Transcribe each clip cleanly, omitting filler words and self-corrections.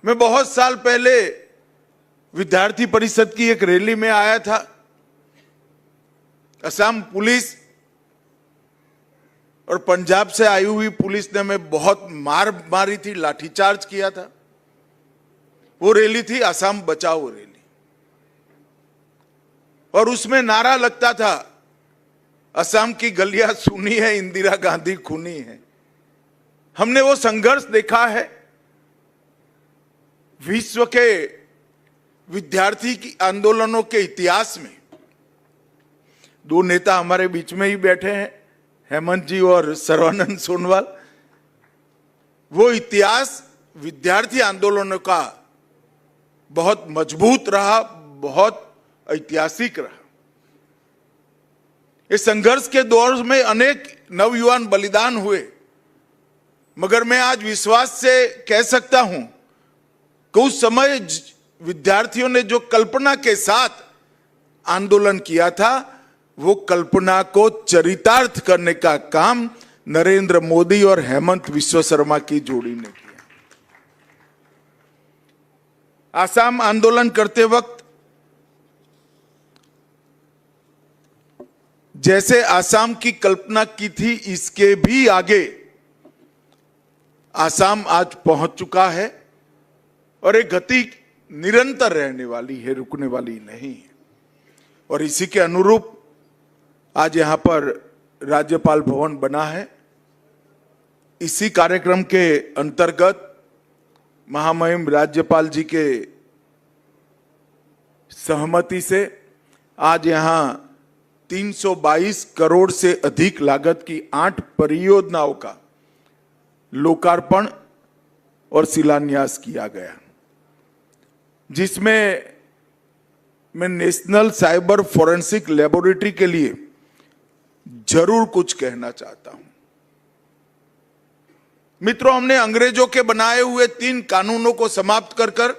मैं बहुत साल पहले विद्यार्थी परिषद की एक रैली में आया था। असम पुलिस और पंजाब से आई हुई पुलिस ने हमें बहुत मार मारी थी, लाठीचार्ज किया था। वो रैली थी असम बचाओ रैली, और उसमें नारा लगता था, असम की गलियां सुनी है, इंदिरा गांधी खूनी है। हमने वो संघर्ष देखा है। विश्व के विद्यार्थी की आंदोलनों के इतिहास में दो नेता हमारे बीच में ही बैठे हैं, हेमंत जी और सर्बानंद सोनोवाल। वो इतिहास विद्यार्थी आंदोलनों का बहुत मजबूत रहा, बहुत ऐतिहासिक रहा। इस संघर्ष के दौर में अनेक नवयुवान बलिदान हुए, मगर मैं आज विश्वास से कह सकता हूं कि उस समय विद्यार्थियों ने जो कल्पना के साथ आंदोलन किया था, वो कल्पना को चरितार्थ करने का काम नरेंद्र मोदी और हेमंत विश्व शर्मा की जोड़ी ने किया। असम आंदोलन करते वक्त जैसे असम की कल्पना की थी, इसके भी आगे असम आज पहुंच चुका है, और एक गति निरंतर रहने वाली है, रुकने वाली नहीं है। और इसी के अनुरूप आज यहां पर राज्यपाल भवन बना है। इसी कार्यक्रम के अंतर्गत महामहिम राज्यपाल जी के सहमति से आज यहां 322 करोड़ से अधिक लागत की 8 परियोजनाओं का लोकार्पण और शिलान्यास किया गया, जिसमें मैं नेशनल साइबर फोरेंसिक लेबोरेटरी के लिए जरूर कुछ कहना चाहता हूं। मित्रों, हमने अंग्रेजों के बनाए हुए 3 कानूनों को समाप्त कर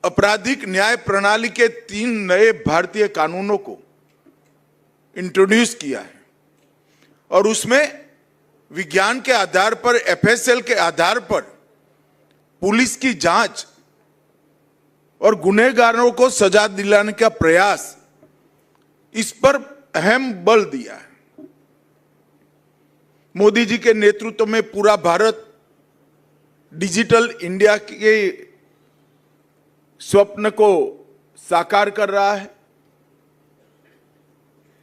आपराधिक न्याय प्रणाली के 3 नए भारतीय कानूनों को इंट्रोड्यूस किया है, और उसमें विज्ञान के आधार पर, एफएसएल के आधार पर पुलिस की जांच और गुनहगारों को सजा दिलाने का प्रयास, इस पर अहम बल दिया है। मोदी जी के नेतृत्व में पूरा भारत डिजिटल इंडिया के स्वप्न को साकार कर रहा है।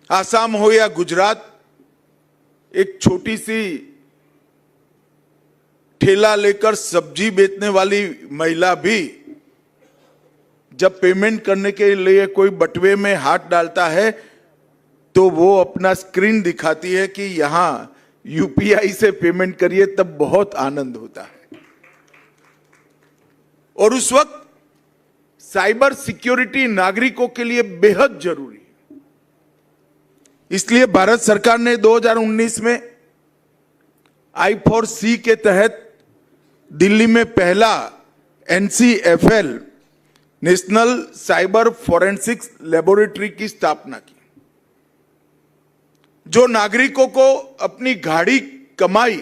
आसाम हो या गुजरात, एक छोटी सी ठेला लेकर सब्जी बेचने वाली महिला भी जब पेमेंट करने के लिए कोई बटुए में हाथ डालता है, तो वो अपना स्क्रीन दिखाती है कि यहां यूपीआई से पेमेंट करिए, तब बहुत आनंद होता है। और उस वक्त साइबर सिक्योरिटी नागरिकों के लिए बेहद जरूरी है। इसलिए भारत सरकार ने 2019 में I4C के तहत दिल्ली में पहला NCFL, national cyber forensics laboratory की स्थापना की, जो नागरिकों को अपनी गाढ़ी कमाई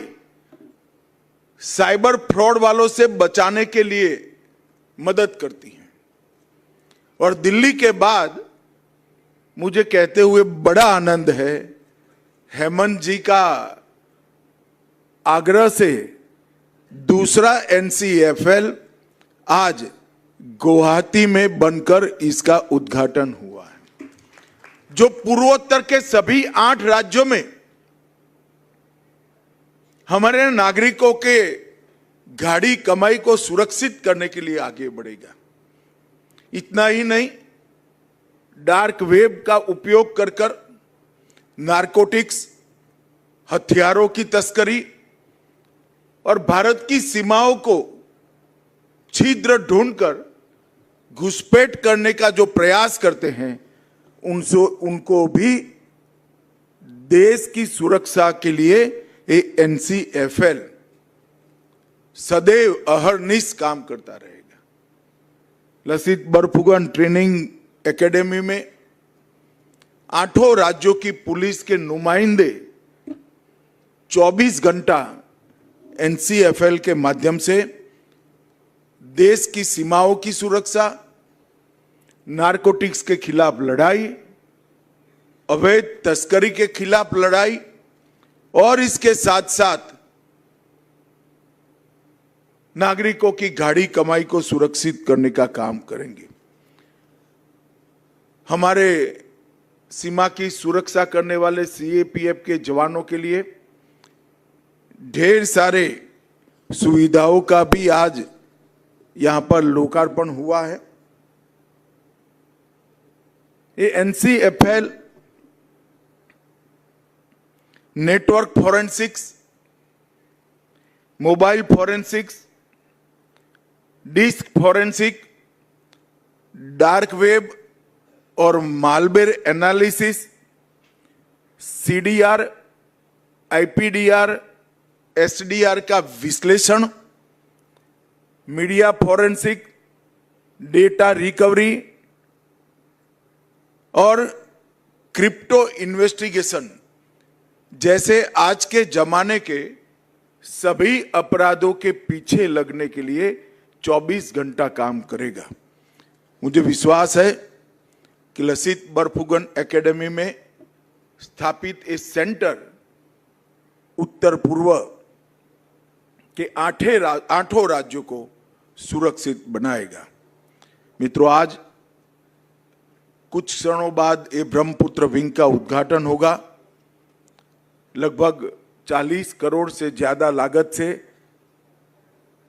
साइबर फ्रॉड वालों से बचाने के लिए मदद करती है। और दिल्ली के बाद मुझे कहते हुए बड़ा आनंद है, हेमंत जी का आग्रह से दूसरा NCFL आज गुवाहाटी में बनकर इसका उद्घाटन हुआ है, जो पूर्वोत्तर के सभी 8 राज्यों में हमारे नागरिकों के गाढ़ी कमाई को सुरक्षित करने के लिए आगे बढ़ेगा। इतना ही नहीं, डार्क वेब का उपयोग कर नारकोटिक्स, हथियारों की तस्करी और भारत की सीमाओं को छिद्र ढूंढकर घुसपैठ करने का जो प्रयास करते हैं, उनको भी देश की सुरक्षा के लिए NCFL सदैव अहरनिश काम करता रहेगा। लसित बरफुकन ट्रेनिंग एकेडमी में 8 राज्यों की पुलिस के नुमाइंदे 24 घंटा एनसीएफएल के माध्यम से देश की सीमाओं की सुरक्षा, नारकोटिक्स के खिलाफ लड़ाई, अवैध तस्करी के खिलाफ लड़ाई और इसके साथ साथ नागरिकों की गाढ़ी कमाई को सुरक्षित करने का काम करेंगे। हमारे सीमा की सुरक्षा करने वाले सीएपीएफ के जवानों के लिए ढेर सारे सुविधाओं का भी आज यहां पर लोकार्पण हुआ है। ये NCFL network forensics, mobile forensics, disk forensic, dark web और malware analysis, CDR, IPDR, SDR का विश्लेषण, मीडिया फॉरेंसिक, डेटा रिकवरी और क्रिप्टो इन्वेस्टिगेशन जैसे आज के जमाने के सभी अपराधों के पीछे लगने के लिए 24 घंटा काम करेगा। मुझे विश्वास है कि लसित बरफुकन एकेडमी में स्थापित ये सेंटर उत्तर पूर्व के आठों राज्यों को सुरक्षित बनाएगा। मित्रों, आज कुछ क्षणों बाद ये ब्रह्मपुत्र विंग का उद्घाटन होगा। लगभग 40 करोड़ से ज्यादा लागत से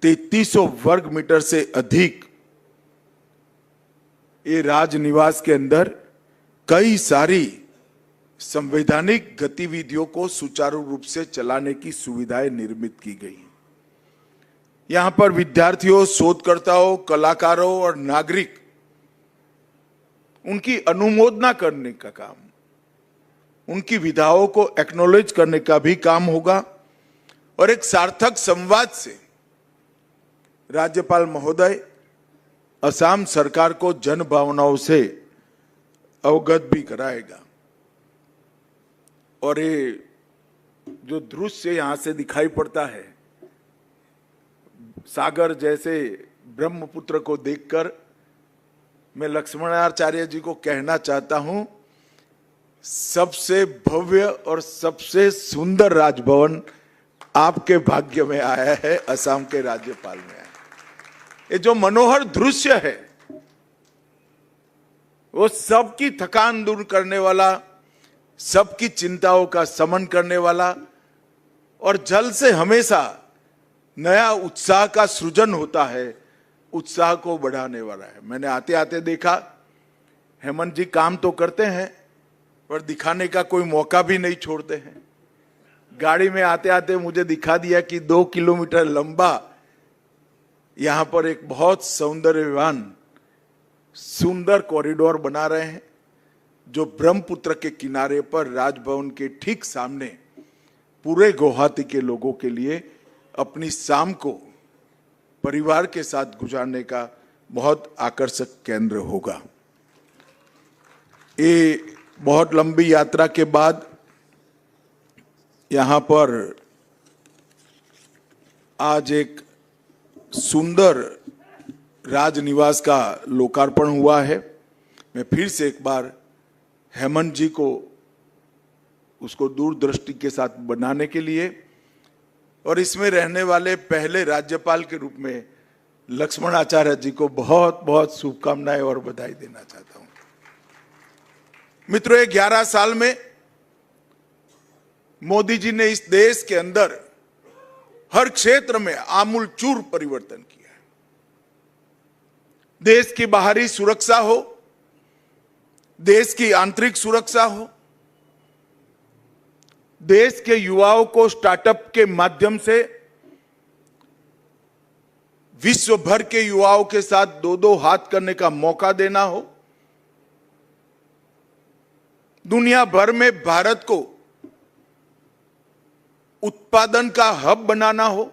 3300 वर्ग मीटर से अधिक ये राजनिवास के अंदर कई सारी संवैधानिक गतिविधियों को सुचारू रूप से चलाने की सुविधाएं निर्मित की गई। यहां पर विद्यार्थियों, शोधकर्ताओं, कलाकारों और नागरिक उनकी अनुमोदना करने का काम, उनकी विधाओं को एक्नॉलेज करने का भी काम होगा और एक सार्थक संवाद से राज्यपाल महोदय असम सरकार को जन भावनाओं से अवगत भी कराएगा। और ये जो दृश्य यहां से दिखाई पड़ता है, सागर जैसे ब्रह्मपुत्र को देखकर मैं लक्ष्मणाचार्य जी को कहना चाहता हूं, सबसे भव्य और सबसे सुंदर राजभवन आपके भाग्य में आया है, असम के राज्यपाल में आया। ये जो मनोहर दृश्य है वो सबकी थकान दूर करने वाला, सबकी चिंताओं का शमन करने वाला और जल से हमेशा नया उत्साह का सृजन होता है, उत्साह को बढ़ाने वाला है। मैंने आते आते देखा, हेमंत जी काम तो करते हैं पर दिखाने का कोई मौका भी नहीं छोड़ते हैं। गाड़ी में आते आते मुझे दिखा दिया कि 2 किलोमीटर लंबा यहां पर एक बहुत सौंदर्यवान सुंदर कॉरिडोर बना रहे हैं, जो ब्रह्मपुत्र के किनारे पर राजभवन के ठीक सामने पूरे गुवाहाटी के लोगों के लिए अपनी शाम को परिवार के साथ गुजारने का बहुत आकर्षक केंद्र होगा। ये बहुत लंबी यात्रा के बाद यहां पर आज एक सुंदर राजनिवास का लोकार्पण हुआ है। मैं फिर से एक बार हेमंत जी को उसको दूरदृष्टि के साथ बनाने के लिए और इसमें रहने वाले पहले राज्यपाल के रूप में लक्ष्मणाचार्य जी को बहुत बहुत शुभकामनाएं और बधाई देना चाहता हूं। मित्रों, 11 साल में मोदी जी ने इस देश के अंदर हर क्षेत्र में आमूलचूल परिवर्तन किया है। देश की बाहरी सुरक्षा हो, देश की आंतरिक सुरक्षा हो, देश के युवाओं को स्टार्टअप के माध्यम से विश्व भर के युवाओं के साथ 2-2 हाथ करने का मौका देना हो, दुनिया भर में भारत को उत्पादन का हब बनाना हो,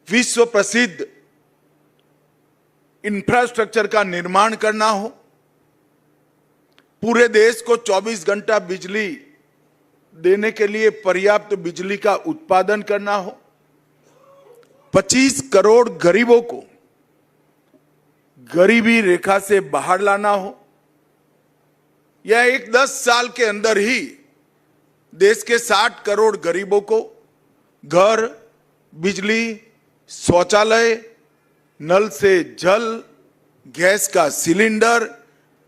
विश्व प्रसिद्ध इंफ्रास्ट्रक्चर का निर्माण करना हो, पूरे देश को 24 घंटा बिजली देने के लिए पर्याप्त बिजली का उत्पादन करना हो, 25 करोड़ गरीबों को गरीबी रेखा से बाहर लाना हो, या 10 साल के अंदर ही देश के 60 करोड़ गरीबों को घर, बिजली, शौचालय, नल से जल, गैस का सिलेंडर,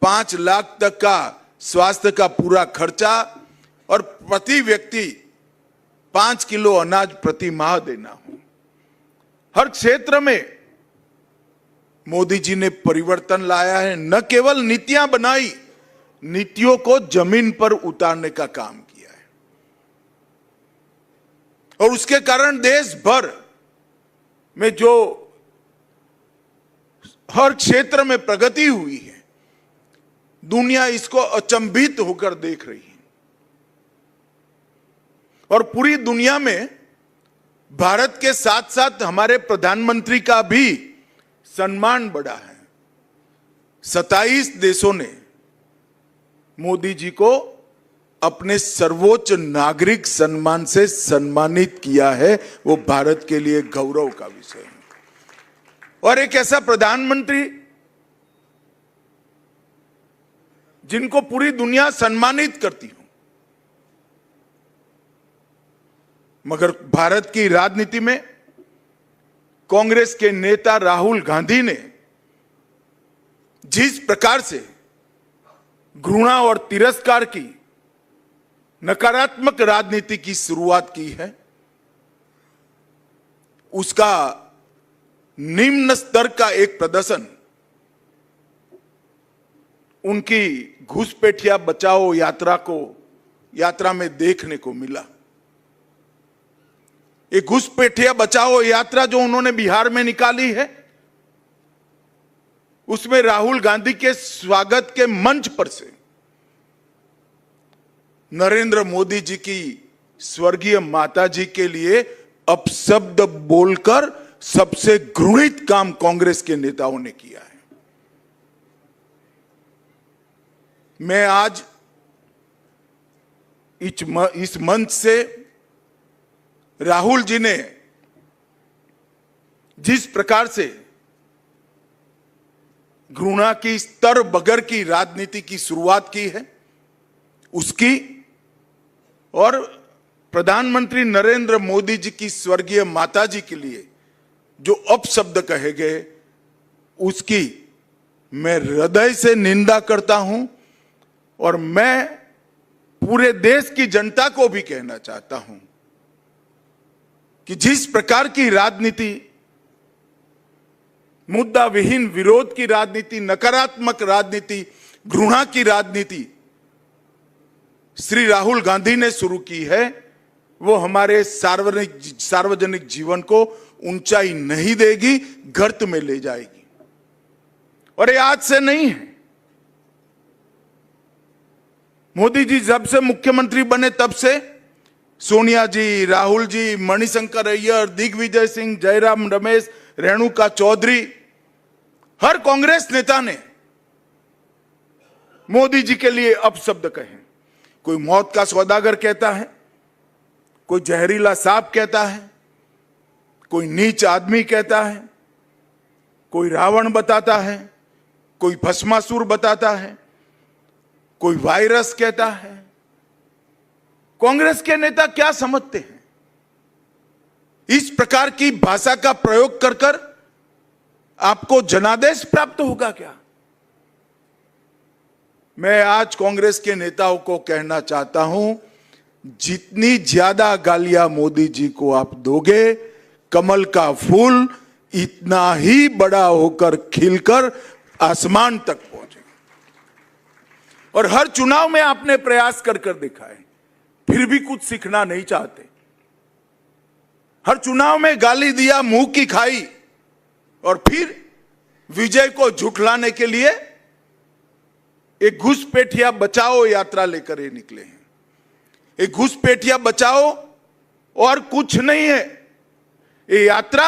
5 लाख तक का स्वास्थ्य का पूरा खर्चा और प्रति व्यक्ति 5 किलो अनाज प्रति माह देना हो। हर क्षेत्र में मोदी जी ने परिवर्तन लाया है। न केवल नीतियां बनाई, नीतियों को जमीन पर उतारने का काम किया है, और उसके कारण देश भर में जो हर क्षेत्र में प्रगति हुई है, दुनिया इसको अचंभित होकर देख रही है। और पूरी दुनिया में भारत के साथ साथ हमारे प्रधानमंत्री का भी सम्मान बढ़ा है। 27 देशों ने मोदी जी को अपने सर्वोच्च नागरिक सम्मान से सम्मानित किया है। वो भारत के लिए गौरव का विषय है। और एक ऐसा प्रधानमंत्री जिनको पूरी दुनिया सम्मानित करती हो, मगर भारत की राजनीति में कांग्रेस के नेता राहुल गांधी ने जिस प्रकार से घृणा और तिरस्कार की नकारात्मक राजनीति की शुरुआत की है, उसका निम्न स्तर का एक प्रदर्शन उनकी घुसपैठिया बचाओ यात्रा में देखने को मिला। एक घुसपैठिया बचाओ यात्रा जो उन्होंने बिहार में निकाली है, उसमें राहुल गांधी के स्वागत के मंच पर से नरेंद्र मोदी जी की स्वर्गीय माता जी के लिए अपशब्द बोलकर सबसे घृणित काम कांग्रेस के नेताओं ने किया है। मैं आज इस मंच से राहुल जी ने जिस प्रकार से घृणा की स्तर बगैर की राजनीति की शुरुआत की है, उसकी और प्रधानमंत्री नरेंद्र मोदी जी की स्वर्गीय माता जी के लिए जो अपशब्द कहे गए, उसकी मैं हृदय से निंदा करता हूं। और मैं पूरे देश की जनता को भी कहना चाहता हूं कि जिस प्रकार की राजनीति, मुद्दा विहीन विरोध की राजनीति, नकारात्मक राजनीति, घृणा की राजनीति श्री राहुल गांधी ने शुरू की है, वो हमारे सार्वजनिक जीवन को ऊंचाई नहीं देगी, गर्त में ले जाएगी। और ये आज से नहीं है। मोदी जी जब से मुख्यमंत्री बने तब से सोनिया जी, राहुल जी, मणिशंकर अय्यर, दिग्विजय सिंह, जयराम रमेश, रेणुका चौधरी, हर कांग्रेस नेता ने मोदी जी के लिए अपशब्द कहे। कोई मौत का सौदागर कहता है, कोई जहरीला सांप कहता है, कोई नीच आदमी कहता है, कोई रावण बताता है, कोई भस्मासुर बताता है, कोई वायरस कहता है। कांग्रेस के नेता क्या समझते हैं? इस प्रकार की भाषा का प्रयोग कर कर आपको जनादेश प्राप्त होगा क्या? मैं आज कांग्रेस के नेताओं को कहना चाहता हूं, जितनी ज्यादा गालियां मोदी जी को आप दोगे, कमल का फूल इतना ही बड़ा होकर खिलकर आसमान तक पहुंचेगा। और हर चुनाव में आपने प्रयास कर कर देखा है, फिर भी कुछ सीखना नहीं चाहते। हर चुनाव में गाली दिया, मुंह की खाई, और फिर विजय को झुठलाने के लिए एक घुसपैठिया बचाओ यात्रा लेकर ये निकले हैं। एक घुसपैठिया बचाओ और कुछ नहीं है। ये यात्रा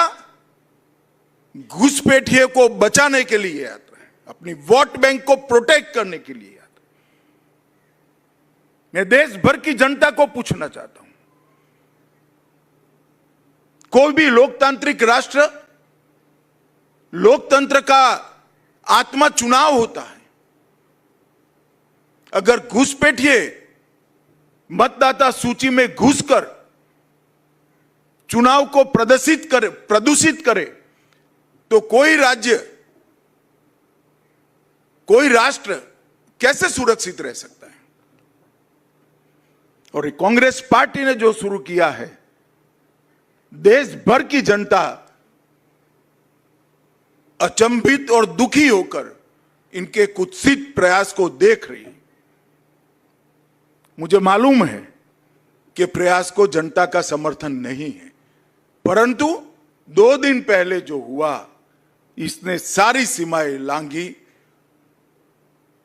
घुसपैठिए को बचाने के लिए यात्रा है, अपनी वोट बैंक को प्रोटेक्ट करने के लिए यात्रा। मैं देश भर की जनता को पूछना चाहता हूं, कोई भी लोकतांत्रिक राष्ट्र, लोकतंत्र का आत्मा चुनाव होता है। अगर घुसपैठिए मतदाता सूची में घुसकर चुनाव को प्रदूषित करे तो कोई राज्य, कोई राष्ट्र कैसे सुरक्षित रह सकता है? और कांग्रेस पार्टी ने जो शुरू किया है, देश भर की जनता अचंभित और दुखी होकर इनके कुत्सित प्रयास को देख रही है। मुझे मालूम है कि प्रयास को जनता का समर्थन नहीं है, परंतु 2 दिन पहले जो हुआ, इसने सारी सीमाएं लांघी।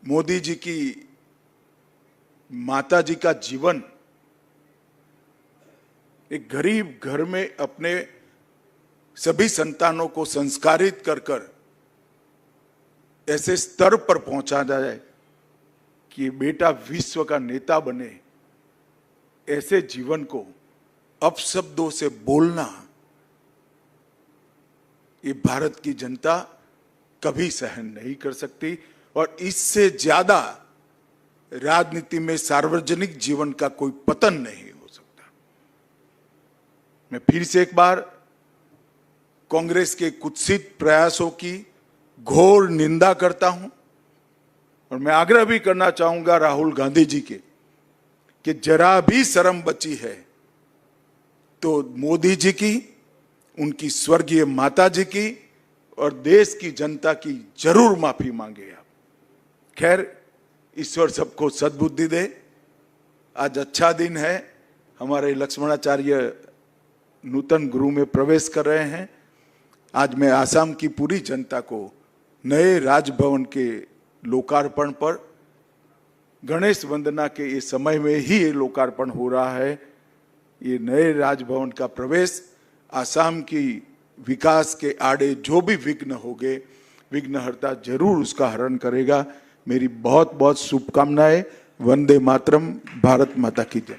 मोदी जी की माता जी का जीवन, एक गरीब घर में अपने सभी संतानों को संस्कारित कर कर ऐसे स्तर पर पहुंचा जाए कि बेटा विश्व का नेता बने, ऐसे जीवन को अपशब्दों से बोलना, ये भारत की जनता कभी सहन नहीं कर सकती। और इससे ज्यादा राजनीति में सार्वजनिक जीवन का कोई पतन नहीं हो सकता। मैं फिर से एक बार कांग्रेस के कुत्सित प्रयासों की घोर निंदा करता हूं और मैं आग्रह भी करना चाहूंगा राहुल गांधी जी के कि जरा भी शर्म बची है तो मोदी जी की, उनकी स्वर्गीय माता जी की और देश की जनता की जरूर माफी मांगे आप। खैर, ईश्वर सबको सद्बुद्धि दे। आज अच्छा दिन है, हमारे लक्ष्मणाचार्य नूतन गुरु में प्रवेश कर रहे हैं। आज मैं आसाम की पूरी जनता को नए राजभवन के लोकार्पण पर, गणेश वंदना के इस समय में ही ये लोकार्पण हो रहा है, ये नए राजभवन का प्रवेश आसाम की विकास के आड़े जो भी विघ्न होंगे, विघ्नहर्ता जरूर उसका हरण करेगा। मेरी बहुत बहुत शुभकामनाएं। वंदे मातरम। भारत माता की जय।